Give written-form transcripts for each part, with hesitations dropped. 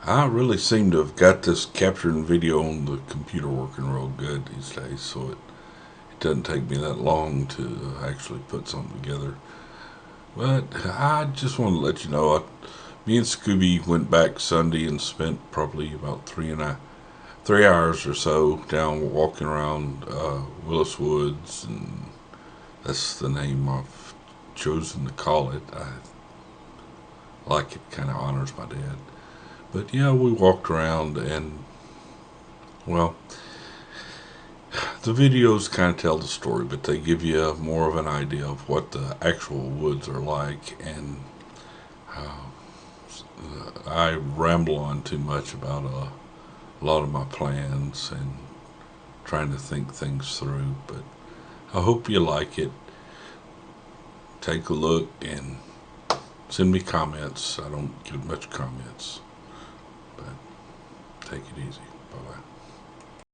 I really seem to have got this capturing video on the computer working real good these days, so it doesn't take me that long to actually put something together. But I just want to let you know, me and Scooby went back Sunday and spent probably about 3 hours or so down walking around Willis Woods, and that's the name I've chosen to call it. I like it; kind of honors my dad. But yeah, we walked around and well, the videos kind of tell the story, but they give you more of an idea of what the actual woods are like. And uh, I ramble on too much about a lot of my plans and trying to think things through. But I hope you like it. Take a look and send me comments. I don't get much comments, but take it easy. Bye bye.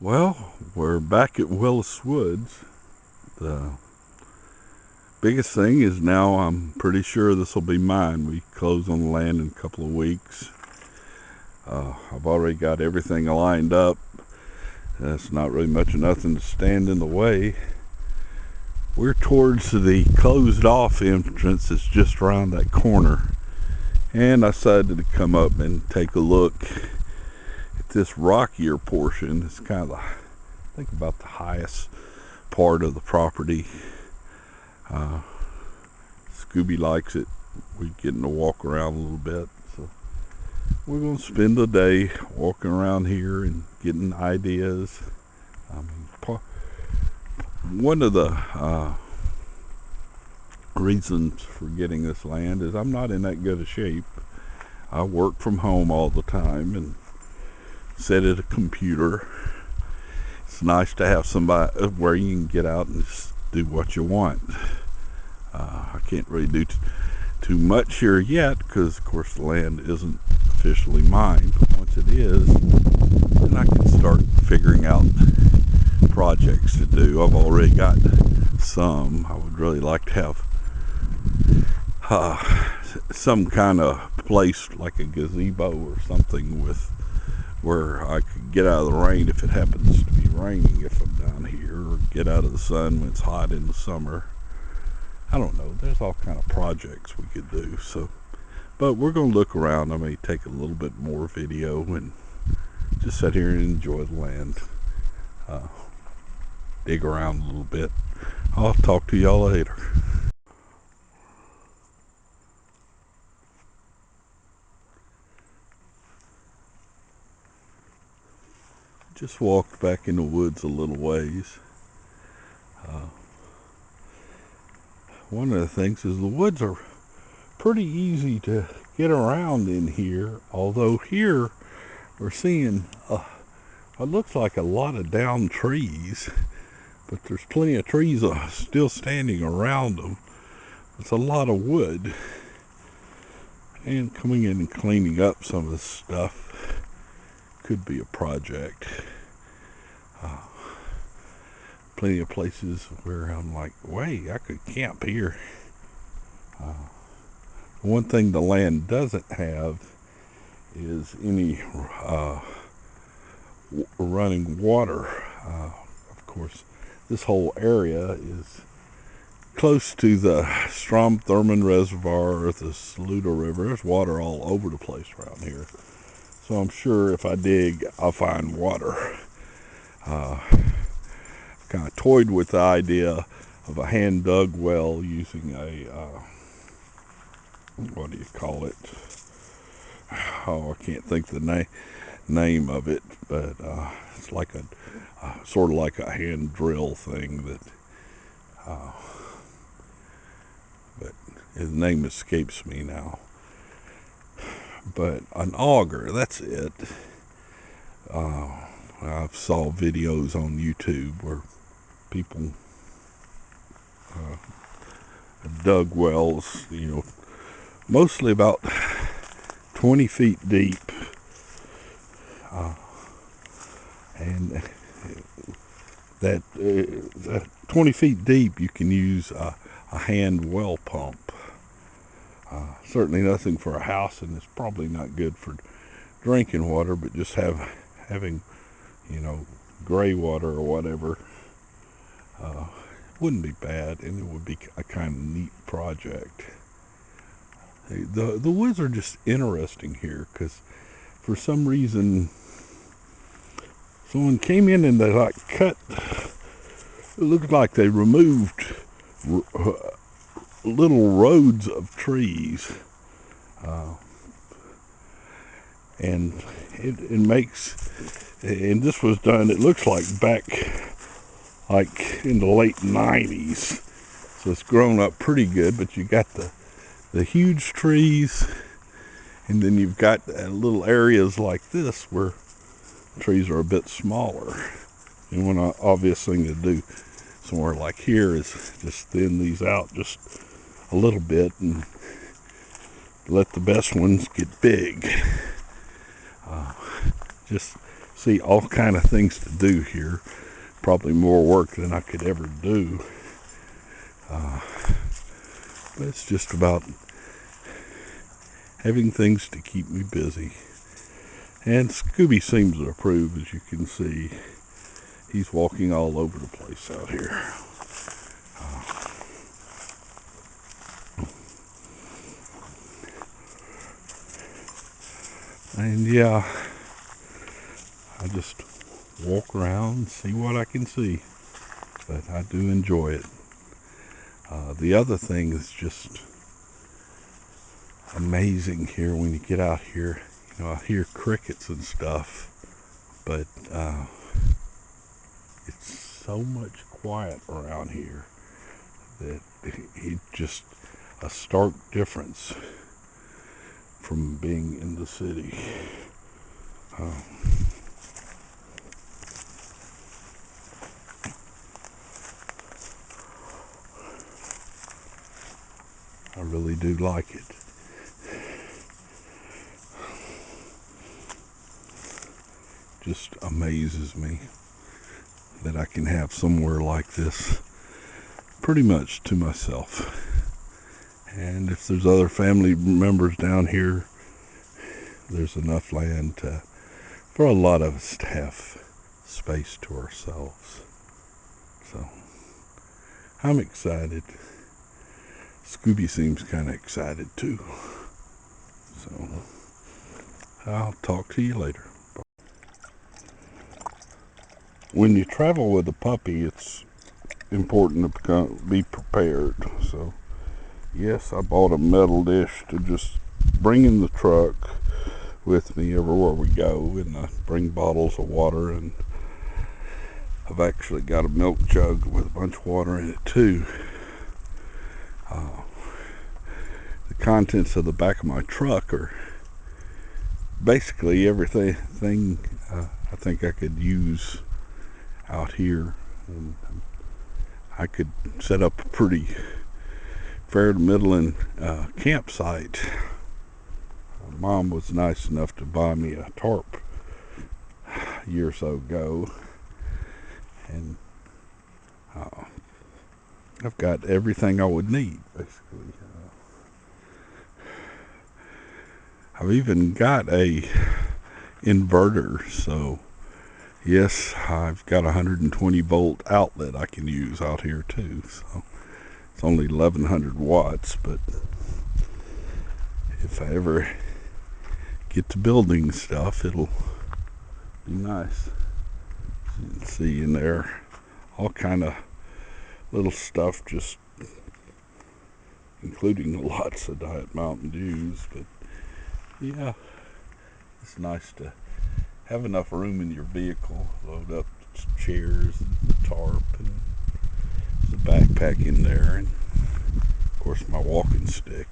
Well, we're back at Willis Woods. The biggest thing is now I'm pretty sure this will be mine. We close on the land in a couple of weeks. I've already got everything lined up. That's not really much of nothing to stand in the way. We're towards the closed off entrance. It's just around that corner. And I decided to come up and take a look at this rockier portion. It's kind of, I think, about the highest part of the property. Uh, Scooby likes it. We're getting to walk around a little bit. So we're going to spend the day walking around here and getting ideas. I mean, one of the reasons for getting this land is I'm not in that good a shape. I work from home all the time and sit at a computer. It's nice to have somebody where you can get out and just do what you want. I can't really do too much here yet because, of course, the land isn't officially mine. But once it is, then I can start figuring out projects to do. I've already got some. I would really like to have some kind of place like a gazebo or something with where I could get out of the rain if it happens to be raining if I'm down here, or get out of the sun when it's hot in the summer. I don't know. There's all kind of projects we could do. So, but we're going to look around. I may take a little bit more video and just sit here and enjoy the land. Dig around a little bit. I'll talk to y'all later. Just walked back in the woods a little ways. Uh, One of the things is the woods are pretty easy to get around in here, although here we're seeing it looks like a lot of downed trees, but there's plenty of trees still standing around them. It's a lot of wood, and coming in and cleaning up some of this stuff could be a project. Plenty of places where I'm like, wait, I could camp here. One thing the land doesn't have is any running water. Of course, this whole area is close to the Strom Thurmond Reservoir or the Saluda River. There's water all over the place around here. So I'm sure if I dig, I'll find water. Kind of toyed with the idea of a hand dug well using a what do you call it? Oh, I can't think the name of it, but it's like a sort of like a hand drill thing that. But his name escapes me now. But an auger, that's it. I've saw videos on YouTube where people dug wells, mostly about 20 feet deep. And that 20 feet deep, you can use a hand well pump. Certainly nothing for a house, and it's probably not good for drinking water, but just having, gray water or whatever, wouldn't be bad, and it would be a kind of neat project. Hey, the woods are just interesting here, because for some reason someone came in and they cut, it looked like they removed little roads of trees, and it makes, and this was done, it looks like back in the late 90s, so it's grown up pretty good, but you got the huge trees, and then you've got little areas like this where trees are a bit smaller. And one obvious thing to do somewhere like here is just thin these out just a little bit and let the best ones get big. Just see all kind of things to do here. Probably more work than I could ever do. But it's just about having things to keep me busy. And Scooby seems to approve, as you can see. He's walking all over the place out here. And yeah, I just walk around and see what I can see. But I do enjoy it. The other thing is just amazing here when you get out here. I hear crickets and stuff, but it's so much quiet around here that it's just a stark difference from being in the city. I really do like it. Just amazes me that I can have somewhere like this pretty much to myself. And if there's other family members down here, there's enough land for a lot of us to have space to ourselves. So I'm excited. Scooby seems kind of excited too. So I'll talk to you later. When you travel with a puppy, it's important to be prepared. So yes, I bought a metal dish to just bring in the truck with me everywhere we go, and I bring bottles of water, and I've actually got a milk jug with a bunch of water in it too. The contents of the back of my truck are basically everything I think I could use out here, and I could set up a pretty fair to middling campsite. Mom was nice enough to buy me a tarp a year or so ago, and I've got everything I would need basically. I've even got a inverter, so yes, I've got a 120 volt outlet I can use out here too. So it's only 1100 watts, but if I ever get to building stuff, it'll be nice. You can see in there all kind of little stuff, just including lots of Diet Mountain Dews. But yeah, it's nice to have enough room in your vehicle, load up chairs and the tarp and the backpack in there, and of course my walking stick.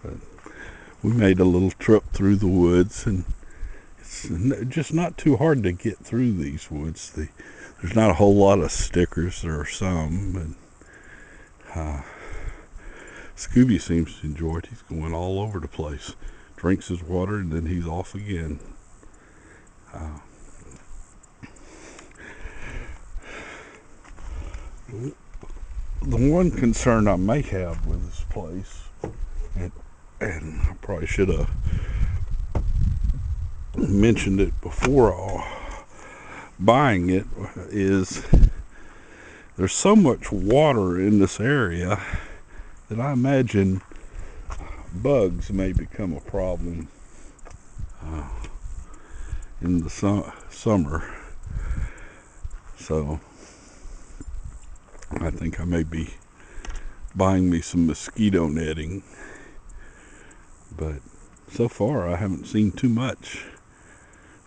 But we made a little trip through the woods, and it's just not too hard to get through these woods. There's not a whole lot of stickers. There are some, but Scooby seems to enjoy it. He's going all over the place. Drinks his water, and then he's off again. the one concern I may have with this place, and I probably should have mentioned it before buying it, is there's so much water in this area that I imagine bugs may become a problem in the summer. So I think I may be buying me some mosquito netting, but so far I haven't seen too much.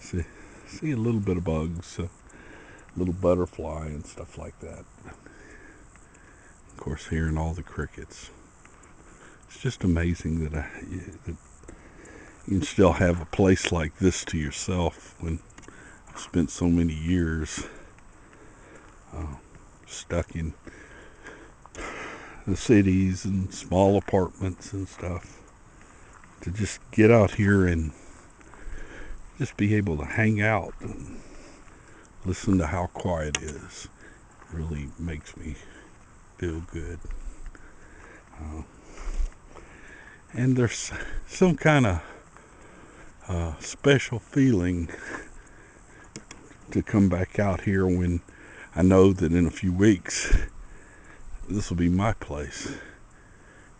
See a little bit of bugs, a little butterfly and stuff like that. Of course, hearing all the crickets. It's just amazing that that you can still have a place like this to yourself when I've spent so many years stuck in the cities and small apartments and stuff. To just get out here and just be able to hang out and listen to how quiet it is really makes me feel good. And there's some kind of special feeling to come back out here when I know that in a few weeks this will be my place.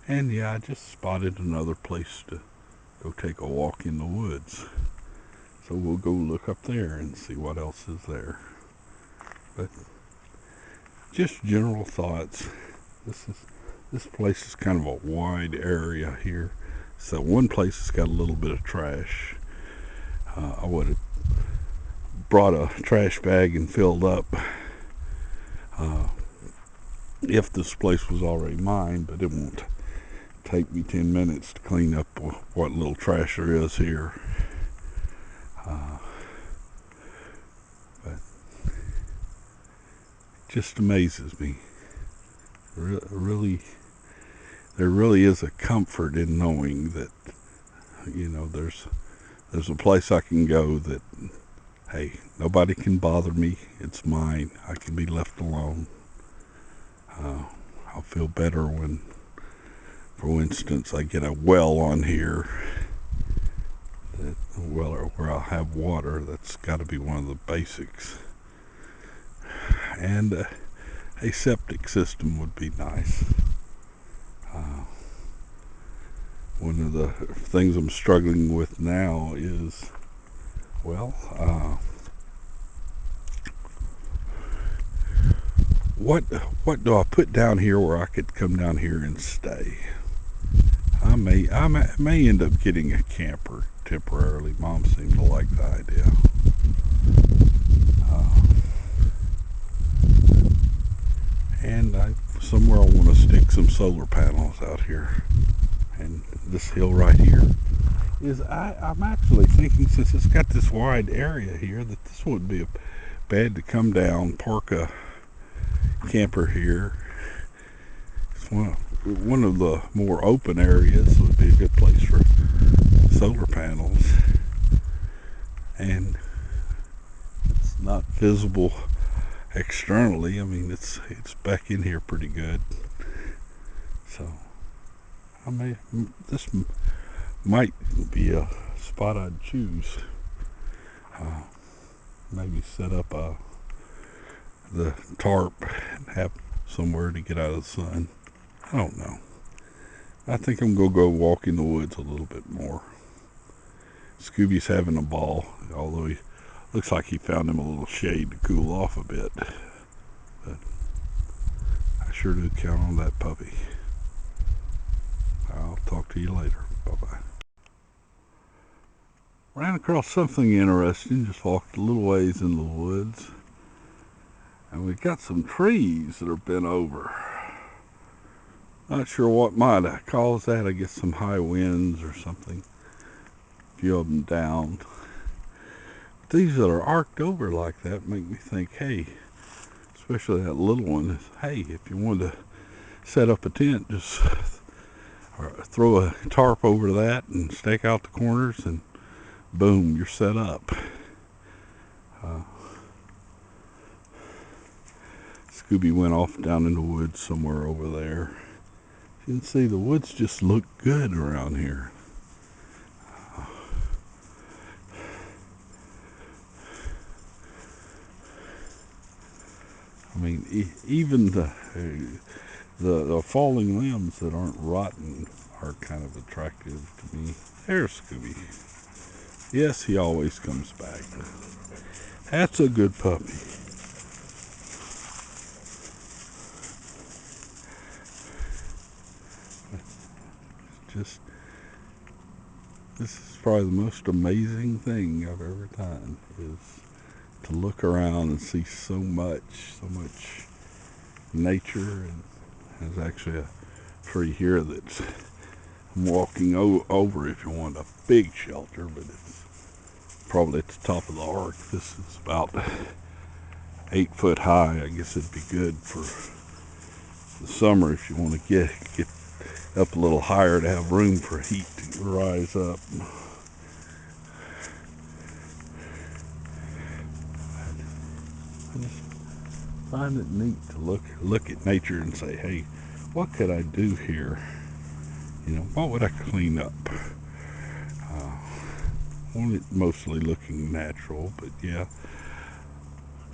And yeah, I just spotted another place to go take a walk in the woods. So we'll go look up there and see what else is there. But just general thoughts. This place is kind of a wide area here. So one place has got a little bit of trash. I would have brought a trash bag and filled up if this place was already mine, but it won't take me 10 minutes to clean up what little trash there is here. But it just amazes me. Really, there really is a comfort in knowing that, there's a place I can go that, hey, nobody can bother me. It's mine. I can be left alone. I'll feel better when, for instance, I get a well on here, where I'll have water. That's got to be one of the basics. And a septic system would be nice. One of the things I'm struggling with now is, what do I put down here where I could come down here and stay? I may end up getting a camper temporarily. Mom seemed to like the idea. And somewhere I want to stick some solar panels out here. And this hill right here is, I'm actually thinking, since it's got this wide area here, that this wouldn't be bad to come down, park a camper here. It's one of the more open areas. Would be a good place for solar panels, and it's not visible externally. I mean, it's back in here pretty good. So this might be a spot I'd choose. Maybe set up the tarp and have somewhere to get out of the sun. I don't know. I think I'm going to go walk in the woods a little bit more. Scooby's having a ball, although he looks like he found him a little shade to cool off a bit. But I sure do count on that puppy. I'll talk to you later. Bye-bye. Ran across something interesting, just walked a little ways in the woods. And we've got some trees that are bent over. Not sure what might have caused that. I guess some high winds or something. A few of them down. But these that are arced over like that make me think, hey, especially that little one, hey, if you wanted to set up a tent, just throw a tarp over that and stake out the corners and boom, you're set up. Scooby went off down in the woods somewhere over there. You can see the woods just look good around here. I mean, even the falling limbs that aren't rotten are kind of attractive to me. There's Scooby. Yes, he always comes back. That's a good puppy. Just, this is probably the most amazing thing I've ever done, is to look around and see so much nature. And there's actually a tree here that's I'm walking over if you want a big shelter, but it's probably at the top of the arc. This is about 8 foot high. I guess it'd be good for the summer if you want to get up a little higher to have room for heat to rise up. I just find it neat to look at nature and say, hey, what could I do here? You know, what would I clean up? Want it mostly looking natural, but yeah,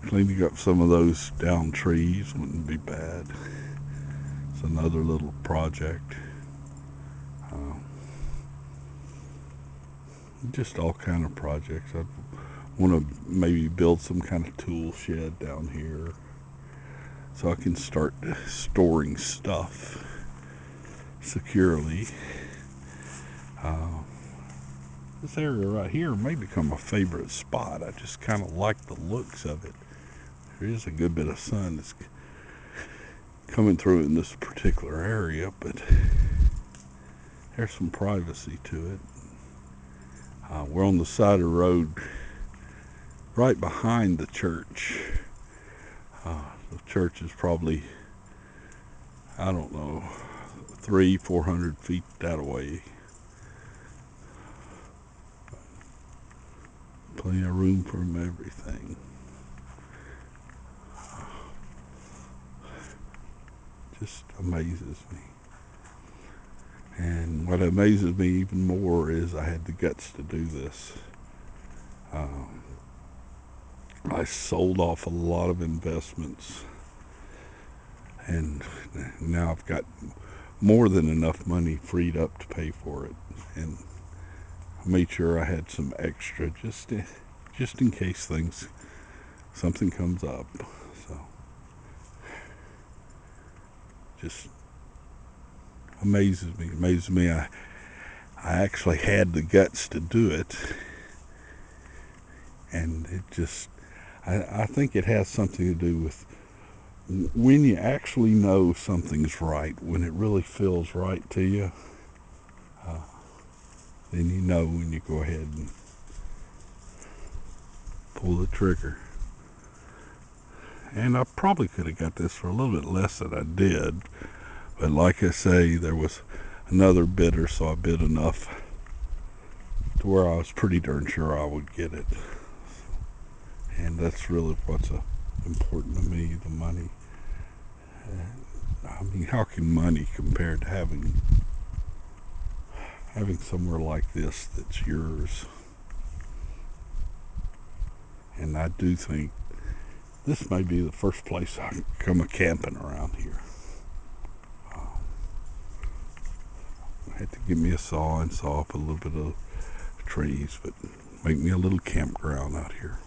cleaning up some of those down trees wouldn't be bad. It's another little project. Just all kind of projects. I want to maybe build some kind of tool shed down here so I can start storing stuff securely. This area right here may become a favorite spot. I just kind of like the looks of it. There is a good bit of sun that's coming through in this particular area, but there's some privacy to it. We're on the side of the road right behind the church. The church is probably, I don't know, 300-400 feet that way. Plenty of room for everything. Just amazes me. And what amazes me even more is I had the guts to do this. I sold off a lot of investments, and now I've got more than enough money freed up to pay for it, and made sure I had some extra just in case something comes up. So just amazes me. I actually had the guts to do it, and it just, I think it has something to do with when you actually know something's right, when it really feels right to you, then you know when you go ahead and pull the trigger. And I probably could have got this for a little bit less than I did, but like I say, there was another bidder, so I bid enough to where I was pretty darn sure I would get it. And that's really what's important to me, the money. I mean, how can money compare to having somewhere like this that's yours? And I do think this may be the first place I come a camping around here. I had to give me a saw and saw up a little bit of trees, but make me a little campground out here.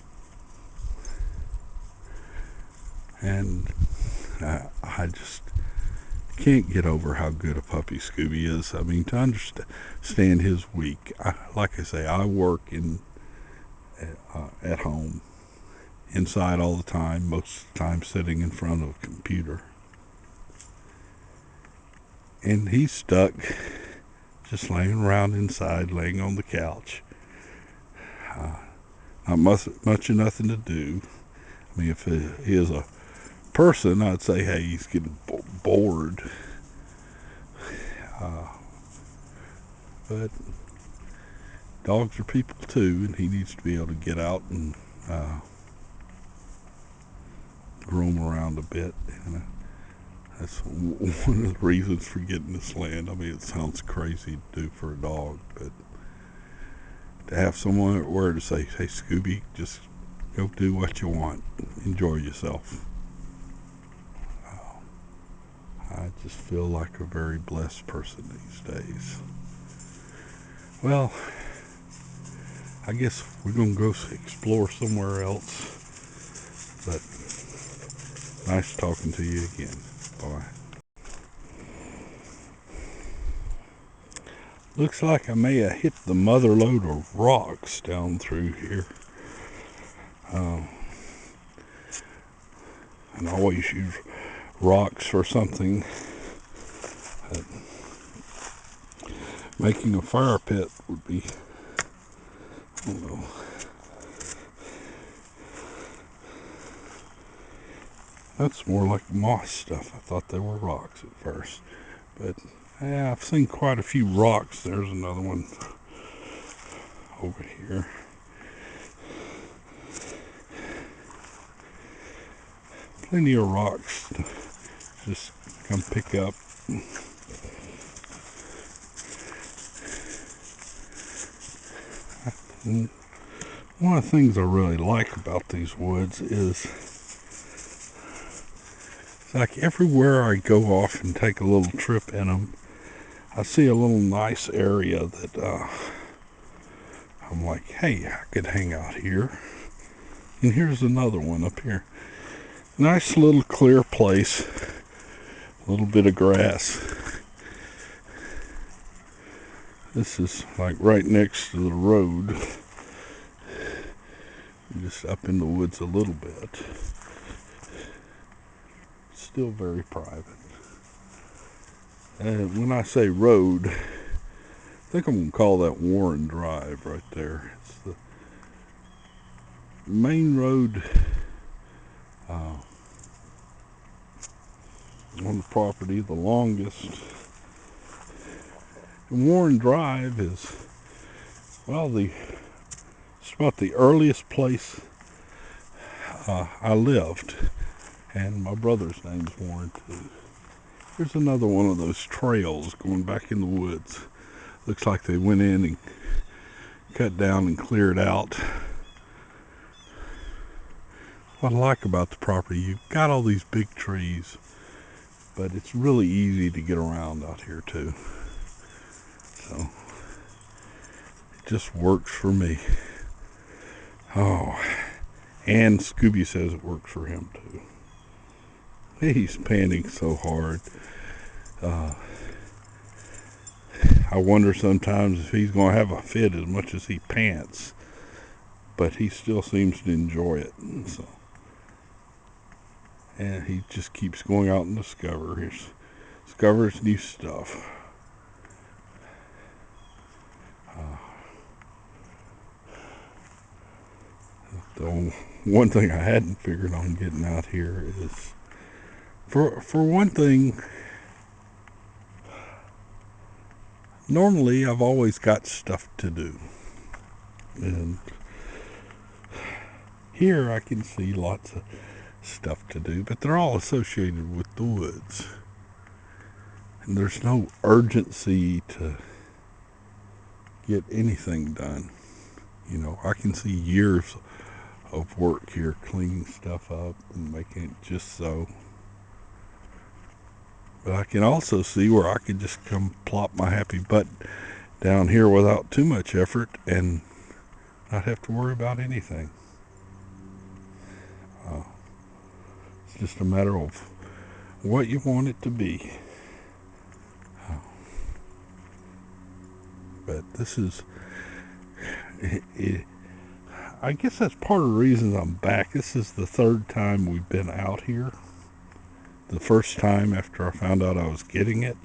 And I just can't get over how good a puppy Scooby is. I mean, to understand his week, like I say, I work at home, inside all the time, most of the time sitting in front of a computer. And he's stuck just laying around inside, laying on the couch. Not much of nothing to do. I mean, if he is a person, I'd say, hey, he's getting bored. But dogs are people too, and he needs to be able to get out and roam around a bit. And that's one of the reasons for getting this land. I mean, it sounds crazy to do for a dog, but to have someone where to say, hey, Scooby, just go do what you want. Enjoy yourself. I just feel like a very blessed person these days. Well, I guess we're going to go explore somewhere else. But nice talking to you again. Bye. Looks like I may have hit the mother load of rocks down through here. And I always use rocks for something. Making a fire pit would be, I don't know. That's more like moss stuff. I thought they were rocks at first. But yeah, I've seen quite a few rocks. There's another one over here. Plenty of rocks to just come pick up. And one of the things I really like about these woods is it's like everywhere I go off and take a little trip in them, I see a little nice area that I'm like, hey, I could hang out here. And here's another one up here. Nice little clear place. A little bit of grass. This is like right next to the road. Just up in the woods a little bit. Still very private. And when I say road, I think I'm going to call that Warren Drive right there. It's the main road on the property, the longest. And Warren Drive is, well, it's about the earliest place I lived. And my brother's name's Warren too. Here's another one of those trails going back in the woods. Looks like they went in and cut down and cleared out. What I like about the property, you've got all these big trees, but it's really easy to get around out here too. So it just works for me. Oh, and Scooby says it works for him too. He's panting so hard. I wonder sometimes if he's going to have a fit as much as he pants, but he still seems to enjoy it. So, and he just keeps going out and discovers new stuff. The one thing I hadn't figured on getting out here is, for one thing, normally I've always got stuff to do. And here I can see lots of stuff to do, but they're all associated with the woods. And there's no urgency to get anything done. You know, I can see years of work here cleaning stuff up and making it just so. But I can also see where I could just come plop my happy butt down here without too much effort and not have to worry about anything. It's just a matter of what you want it to be. But this is, I guess that's part of the reason I'm back. This is the third time we've been out here. The first time after I found out I was getting it.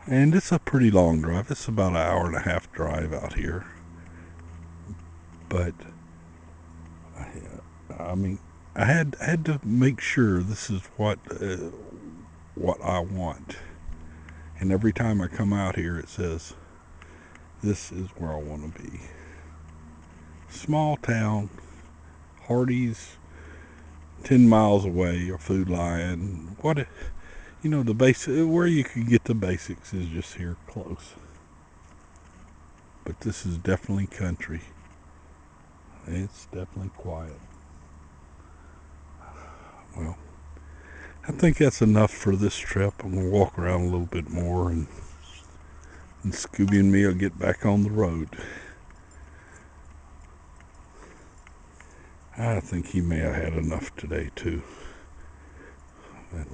And it's a pretty long drive. It's about an hour and a half drive out here. But I mean, I had to make sure this is what I want. And every time I come out here, it says, "This is where I want to be." Small town, Hardee's 10 miles away, or Food Lion. The basic, where you can get the basics is just here close. But this is definitely country. It's definitely quiet. Well, I think that's enough for this trip. I'm going to walk around a little bit more, and Scooby and me will get back on the road. I think he may have had enough today, too. But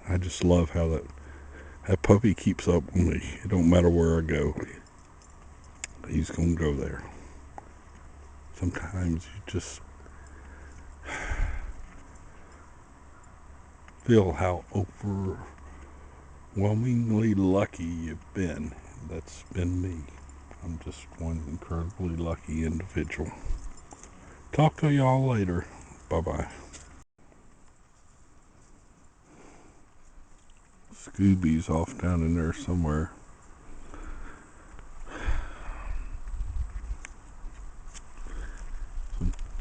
I just love how that puppy keeps up with me. It don't matter where I go. He's going to go there. Sometimes you just feel how overwhelmingly lucky you've been. That's been me. I'm just one incredibly lucky individual. Talk to y'all later. Bye-bye. Scooby's off down in there somewhere.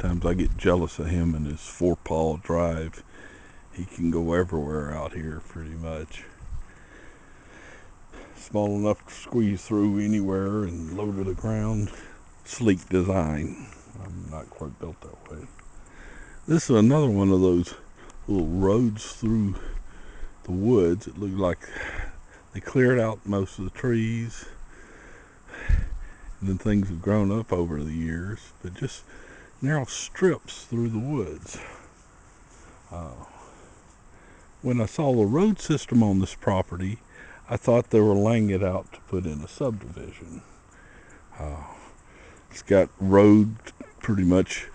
Sometimes I get jealous of him and his four-paw drive. He can go everywhere out here pretty much. Small enough to squeeze through anywhere and low to the ground. Sleek design. I'm not quite built that way. This is another one of those little roads through the woods. It looked like they cleared out most of the trees, and then things have grown up over the years, but just narrow strips through the woods. When I saw the road system on this property, I thought they were laying it out to put in a subdivision. It's got road pretty much,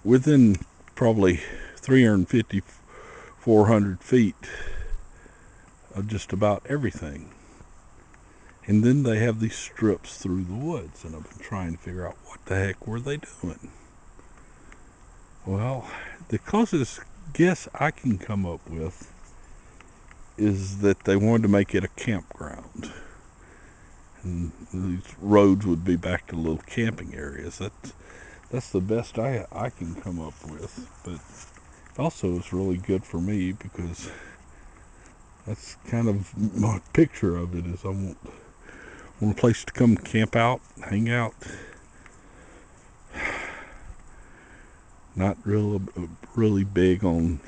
within probably 350, 400 feet of just about everything. And then they have these strips through the woods, and I've been trying to figure out what the heck were they doing. Well, the closest guess I can come up with is that they wanted to make it a campground. And these roads would be back to little camping areas. That's the best I can come up with. But also it's really good for me, because that's kind of my picture of it, is I want a place to come camp out, hang out. Not really big on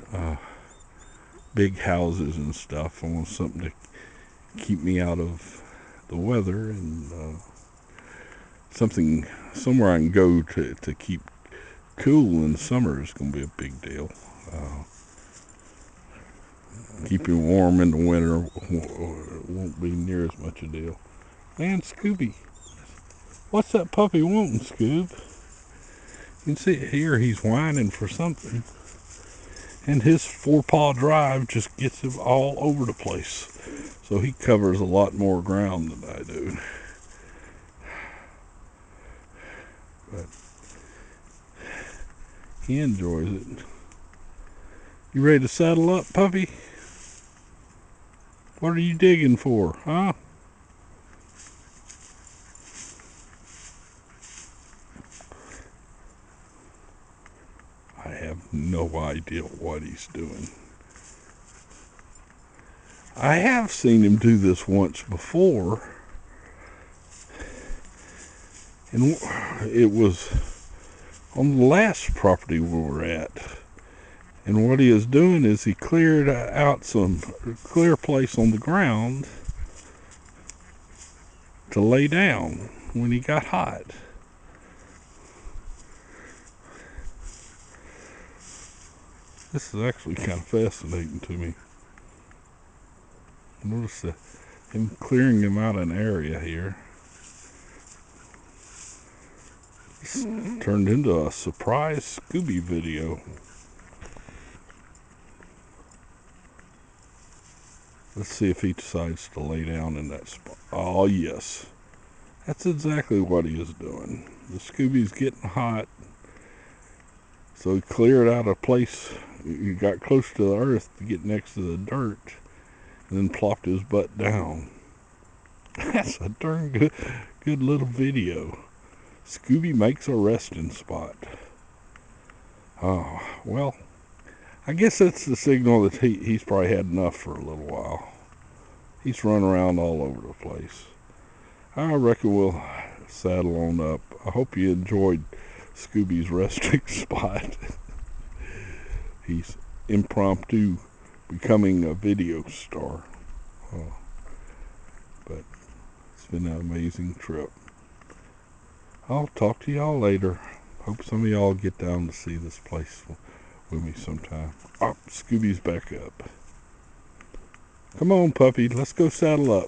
big houses and stuff. I want something to keep me out of the weather, and somewhere I can go to keep cool in the summer is going to be a big deal. Keeping warm in the winter won't be near as much a deal. Man, Scooby, what's that puppy wanting, Scoob? You can see it here, he's whining for something. And his four-paw drive just gets him all over the place. So he covers a lot more ground than I do. But he enjoys it. You ready to saddle up, puppy? What are you digging for, huh? I have no idea what he's doing. I have seen him do this once before, and it was on the last property we were at. And what he is doing is he cleared out some clear place on the ground to lay down when he got hot. This is actually kind of fascinating to me. Notice him clearing him out an area here. It's turned into a surprise Scooby video. Let's see if he decides to lay down in that spot. Oh, yes. That's exactly what he is doing. The Scooby's getting hot. So he cleared out a place. He got close to the earth to get next to the dirt, and then plopped his butt down. That's a darn good little video. Scooby makes a resting spot. Oh, well, I guess that's the signal that he's probably had enough for a little while. He's run around all over the place. I reckon we'll saddle on up. I hope you enjoyed Scooby's resting spot. He's impromptu becoming a video star. Oh, but it's been an amazing trip. I'll talk to y'all later. Hope some of y'all get down to see this place with me sometime. Oh, Scooby's back up. Come on, puppy. Let's go saddle up.